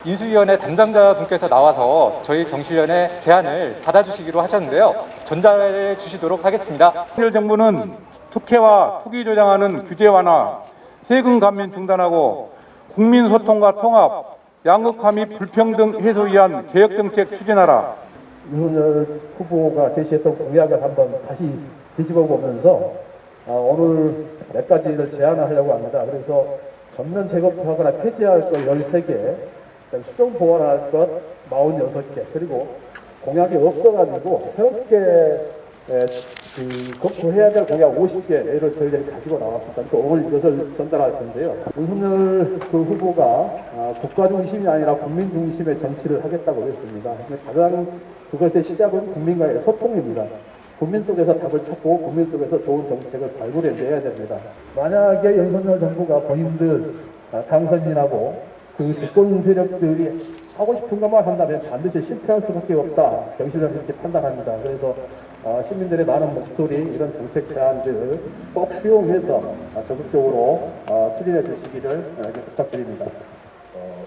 인수위원회 담당자분께서 나와서 저희 경실련의 제안을 받아주시기로 하셨는데요. 전달해 주시도록 하겠습니다. 윤석열 정부는 특혜와 투기 조장하는 규제 완화, 세금 감면 중단하고 국민 소통과 통합, 양극화 및 불평등 해소 위한 개혁 정책 추진하라. 윤석열 후보가 제시했던 공약을 한번 다시 뒤집어 보면서 오늘 몇 가지를 제안을 하려고 합니다. 그래서 전면 재검토하거나 폐지할 것 13개, 수정 보완할 것 46개, 그리고 공약이 없어가지고 새롭게 검토해야 될 공약 50개를 저희들이 가지고 나왔습니다. 또 오늘 이것을 전달할 텐데요. 윤석열 후보가 국가 중심이 아니라 국민 중심의 정치를 하겠다고 했습니다. 가장 그것의 시작은 국민과의 소통입니다. 국민 속에서 답을 찾고 국민 속에서 좋은 정책을 발굴해내야 됩니다. 만약에 윤석열 정부가 본인들 당선인하고 그 집권 세력들이 하고 싶은 것만 한다면 반드시 실패할 수밖에 없다. 경실련은 이렇게 판단합니다. 그래서 시민들의 많은 목소리, 이런 정책 제안들을 꼭 수용해서 적극적으로 추진해 주시기를 부탁드립니다.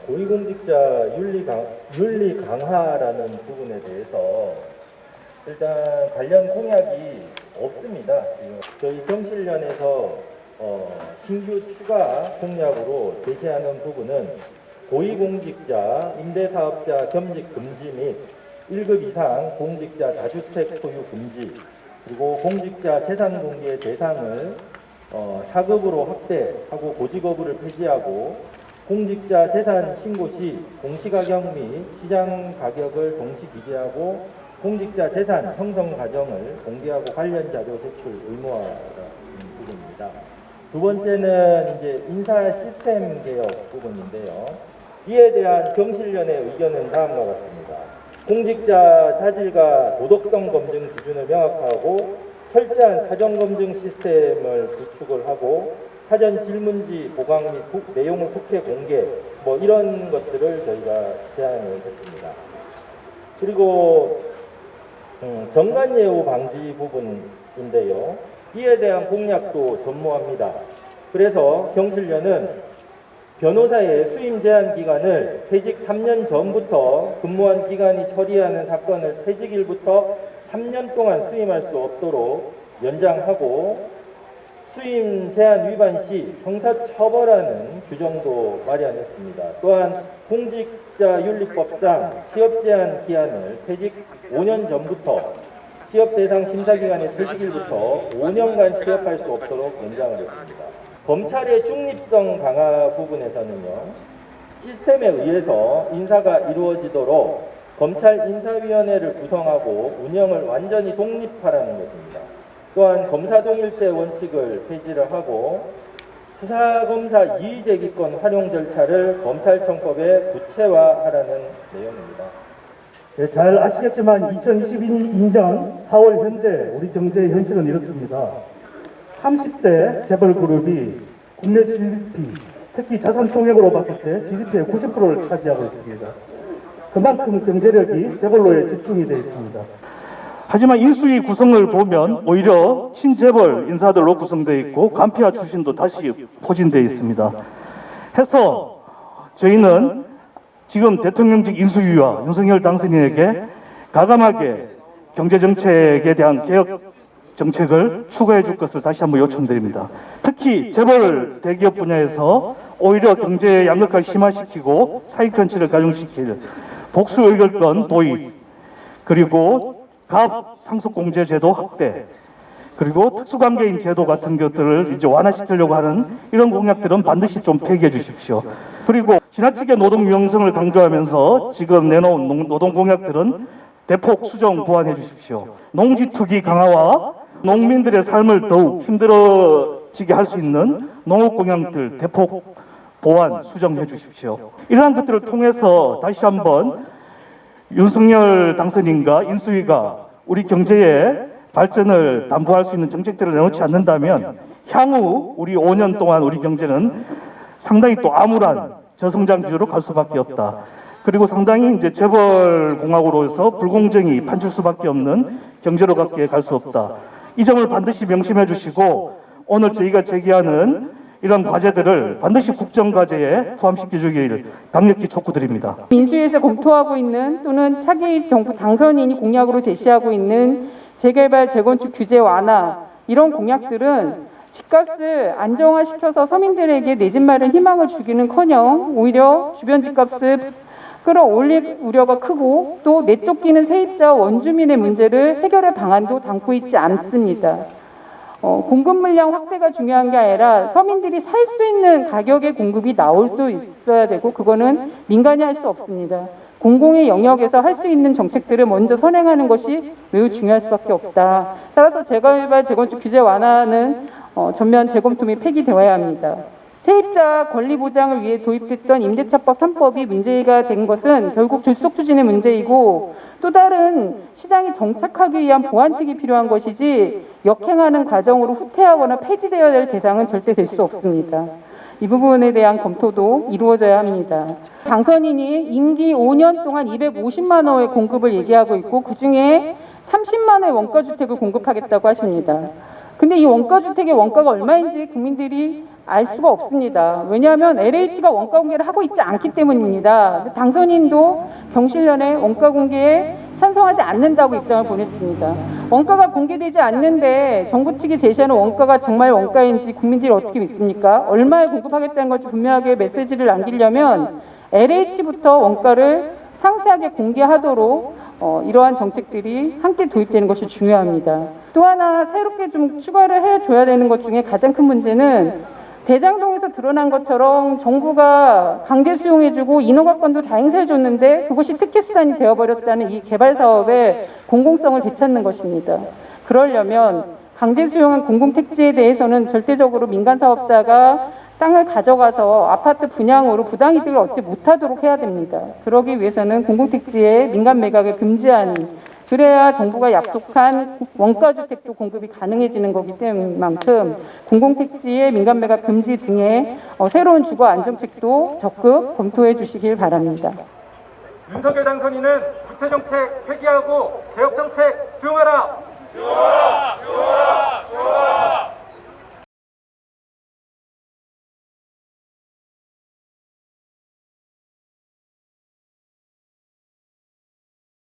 고위공직자 윤리 강화라는 부분에 대해서 일단 관련 공약이 없습니다. 지금 저희 경실련에서 신규 추가 공약으로 제시하는 부분은 고위공직자, 임대사업자 겸직 금지 및 1급 이상 공직자 다주택 소유 금지, 그리고 공직자 재산 공개 대상을 4급으로 확대하고 고지거부를 폐지하고 공직자 재산 신고 시 공시가격 및 시장 가격을 동시 기재하고 공직자 재산 형성 과정을 공개하고 관련 자료 제출 의무화라는 부분입니다. 두 번째는 이제 인사 시스템 개혁 부분인데요. 이에 대한 경실련의 의견은 다음과 같습니다. 공직자 자질과 도덕성 검증 기준을 명확화하고 철저한 사전 검증 시스템을 구축을 하고 사전 질문지 보강 및 내용을 국회 공개, 이런 것들을 저희가 제안을 했습니다. 그리고 정관예우 방지 부분인데요. 이에 대한 공약도 전무합니다. 그래서 경실련은 변호사의 수임 제한 기간을 퇴직 3년 전부터 근무한 기간이 처리하는 사건을 퇴직일부터 3년 동안 수임할 수 없도록 연장하고 수임 제한 위반 시 형사처벌하는 규정도 마련했습니다. 또한 공직자윤리법상 취업 제한 기한을 퇴직 5년 전부터 취업 대상 심사 기간의 퇴직일부터 5년간 취업할 수 없도록 연장을 했습니다. 검찰의 중립성 강화 부분에서는요, 시스템에 의해서 인사가 이루어지도록 검찰 인사위원회를 구성하고 운영을 완전히 독립하라는 것입니다. 또한 검사동일제 원칙을 폐지를 하고 수사검사 이의제기권 활용 절차를 검찰청법에 구체화하라는 내용입니다. 네, 잘 아시겠지만 2022년 4월 현재 우리 경제의 현실은 이렇습니다. 30대 재벌 그룹이 국내 GDP, 특히 자산 총액으로 봤을 때 GDP의 90%를 차지하고 있습니다. 그만큼 경제력이 재벌로에 집중이 되어 있습니다. 하지만 인수위 구성을 보면 오히려 친재벌 인사들로 구성되어 있고 간피아 출신도 다시 포진되어 있습니다. 해서 저희는 지금 대통령직 인수위와 윤석열 당선인에게 과감하게 경제정책에 대한 개혁 정책을 추가해 줄 것을 다시 한번 요청드립니다. 특히 재벌 대기업 분야에서 오히려 경제 양극화를 심화시키고 사익 편취를 가중시킬 복수의결권 도입, 그리고 갑 상속공제 제도 확대, 그리고 특수관계인 제도 같은 것들을 이제 완화시키려고 하는 이런 공약들은 반드시 좀 폐기해 주십시오. 그리고 지나치게 노동 유연성을 강조하면서 지금 내놓은 노동 공약들은 대폭 수정 보완해 주십시오. 농지 투기 강화와 농민들의 삶을 더욱 힘들어지게 할 수 있는 농업 공약들 대폭 보완 수정해 주십시오. 이러한 것들을 통해서 다시 한번 윤석열 당선인과 인수위가 우리 경제의 발전을 담보할 수 있는 정책들을 내놓지 않는다면 향후 우리 5년 동안 우리 경제는 상당히 또 암울한 저성장 기조로 갈 수밖에 없다. 그리고 상당히 이제 재벌 공화국으로서 불공정이 판칠 수밖에 없는 경제로 갈 수 없다. 이 점을 반드시 명심해 주시고 오늘 저희가 제기하는 이런 과제들을 반드시 국정과제에 포함시켜주길 강력히 촉구드립니다. 민주에서 검토하고 있는 또는 차기 정부 당선인이 공약으로 제시하고 있는 재개발, 재건축 규제 완화 이런 공약들은 집값을 안정화시켜서 서민들에게 내 집 마련 희망을 주기는커녕 오히려 주변 집값을 끌어올릴 우려가 크고 또 내쫓기는 세입자와 원주민의 문제를 해결할 방안도 담고 있지 않습니다. 공급 물량 확대가 중요한 게 아니라 서민들이 살 수 있는 가격의 공급이 나올 수 있어야 되고 그거는 민간이 할 수 없습니다. 공공의 영역에서 할 수 있는 정책들을 먼저 선행하는 것이 매우 중요할 수밖에 없다. 따라서 재개발, 재건축 규제 완화는 전면 재검토 및 폐기되어야 합니다. 세입자 권리 보장을 위해 도입됐던 임대차법 3법이 문제가 된 것은 결국 졸속 추진의 문제이고 또 다른 시장에 정착하기 위한 보완책이 필요한 것이지 역행하는 과정으로 후퇴하거나 폐지되어야 될 대상은 절대 될 수 없습니다. 이 부분에 대한 검토도 이루어져야 합니다. 당선인이 임기 5년 동안 250만 호의 공급을 얘기하고 있고 그중에 30만 호의 원가주택을 공급하겠다고 하십니다. 근데 이 원가주택의 원가가 얼마인지 국민들이 알 수가 없습니다. 왜냐하면 LH가 원가 공개를 하고 있지 않기 때문입니다. 당선인도 경실련의 원가 공개에 찬성하지 않는다고 입장을 보냈습니다. 원가가 공개되지 않는데 정부 측이 제시하는 원가가 정말 원가인지 국민들이 어떻게 믿습니까? 얼마에 공급하겠다는 것이 분명하게 메시지를 남기려면 LH부터 원가를 상세하게 공개하도록 이러한 정책들이 함께 도입되는 것이 중요합니다. 또 하나 새롭게 좀 추가를 해줘야 되는 것 중에 가장 큰 문제는 대장동에서 드러난 것처럼 정부가 강제 수용해주고 인허가권도 다 행사해줬는데 그것이 특혜수단이 되어버렸다는 이 개발 사업의 공공성을 되찾는 것입니다. 그러려면 강제 수용한 공공택지에 대해서는 절대적으로 민간 사업자가 땅을 가져가서 아파트 분양으로 부당이득을 얻지 못하도록 해야 됩니다. 그러기 위해서는 공공택지에 민간 매각을 금지하는 그래야 정부가 약속한 원가주택도 공급이 가능해지는 거기 때문만큼 공공택지의 민간 매각 금지 등의 새로운 주거 안정책도 적극 검토해 주시길 바랍니다. 윤석열 당선인은 구태정책 폐기하고 개혁정책 수용하라! 수용하라! 수용하라!